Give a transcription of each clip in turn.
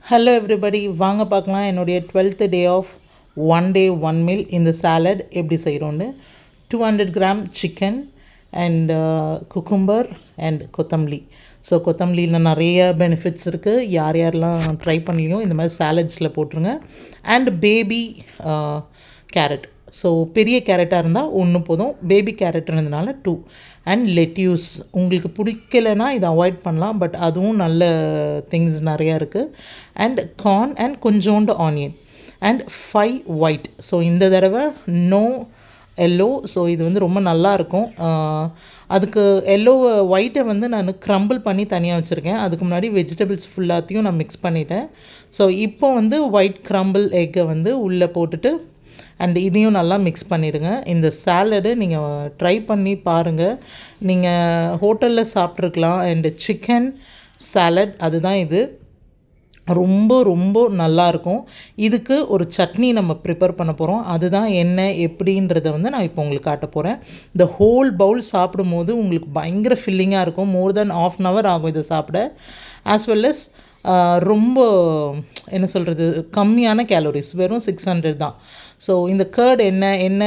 Hello everybody, வாங்க பார்க்கலாம் என்னுடைய 12th day of one day one meal இந்த சாலட் எப்படி செய்கிறோன்னு. 200 gram chicken and cucumber and கொத்தமல்லி. ஸோ கொத்தமல்லியில் நிறைய பெனிஃபிட்ஸ் இருக்குது. யார் யாரெல்லாம் ட்ரை பண்ணலையோ இந்த மாதிரி சாலட்ஸில் போட்டுருங்க. And baby carrot. ஸோ பெரிய கேரட்டாக இருந்தால் ஒன்று போதும், பேபி கேரட் இருந்ததுனால 2. அண்ட் லெட்யூஸ் உங்களுக்கு பிடிக்கலைன்னா இதை அவாய்ட் பண்ணலாம், பட் அதுவும் நல்ல திங்ஸ் நிறையா இருக்குது. அண்ட் கார்ன் அண்ட் கொஞ்சோண்டு ஆனியன் அண்ட் 5 ஒயிட். ஸோ இந்த தடவை நோ எல்லோ. ஸோ இது வந்து ரொம்ப நல்லாயிருக்கும். அதுக்கு ஒயிட்டை வந்து நான் க்ரம்பிள் பண்ணி தனியாக வச்சுருக்கேன். அதுக்கு முன்னாடி வெஜிடபிள்ஸ் ஃபுல்லாத்தையும் நான் மிக்ஸ் பண்ணிட்டேன். ஸோ இப்போ வந்து ஒயிட் க்ரம்பிள் எக்கை வந்து உள்ளே போட்டுட்டு அண்ட் இதையும் நல்லா மிக்ஸ் பண்ணிவிடுங்க. இந்த சாலடு நீங்கள் ட்ரை பண்ணி பாருங்கள். நீங்கள் ஹோட்டலில் சாப்பிட்ருக்கலாம். அண்டு சிக்கன் சாலட் அதுதான் இது. ரொம்ப ரொம்ப நல்லாயிருக்கும். இதுக்கு ஒரு சட்னி நம்ம ப்ரிப்பேர் பண்ண போகிறோம். அதுதான் என்ன எப்படின்றத வந்து நான் இப்போ உங்களுக்கு காட்ட போகிறேன். இந்த ஹோல் பவுல் சாப்பிடும்போது உங்களுக்கு பயங்கர ஃபில்லிங்காக இருக்கும். மோர் தென் ½ அன் ஹவர் ஆகும் இதை சாப்பிட. ஆஸ் வெல் அஸ் ரொம்ப என்ன சொல்கிறது, கம்மியான கேலோரிஸ், வெறும் 600 தான். ஸோ இந்த கர்ட் என்ன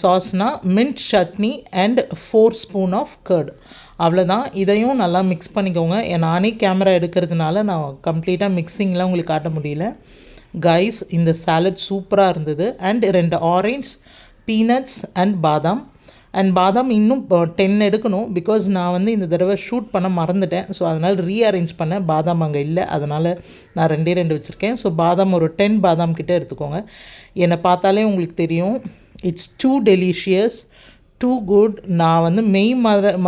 சாஸ்னால் mint chutney and 4 spoon of curd, அவ்வளோதான். இதையும் நல்லா மிக்ஸ் பண்ணிக்கோங்க. நானே கேமரா எடுக்கிறதுனால நான் கம்ப்ளீட்டாக மிக்சிங்லாம் உங்களுக்கு காட்ட முடியல. கைஸ், இந்த சாலட் சூப்பராக இருந்தது. அண்ட் 2 ஆரஞ்ச், பீனட்ஸ் அண்ட் பாதாம். அண்ட் பாதாம் இன்னும் 10 எடுக்கணும், பிகாஸ் நான் வந்து இந்த தடவை ஷூட் பண்ண மறந்துட்டேன். ஸோ அதனால் ரீஅரேஞ்ச் பண்ணேன். பாதாம் அங்கே இல்லை, அதனால் நான் 2 வச்சுருக்கேன். ஸோ பாதாம் ஒரு 10 பாதாம் கிட்டே எடுத்துக்கோங்க. என்னை பார்த்தாலே உங்களுக்கு தெரியும், it's too delicious, too good. நான் வந்து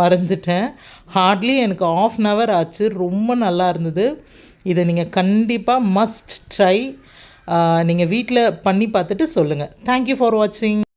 மறந்துட்டேன். ஹார்ட்லி எனக்கு ½ அன் ஹவர் ஆச்சு. ரொம்ப நல்லா இருந்தது. இதை நீங்கள் கண்டிப்பாக மஸ்ட் ட்ரை. நீங்கள் வீட்டில் பண்ணி பார்த்துட்டு சொல்லுங்கள். தேங்க்யூ ஃபார் வாட்சிங்.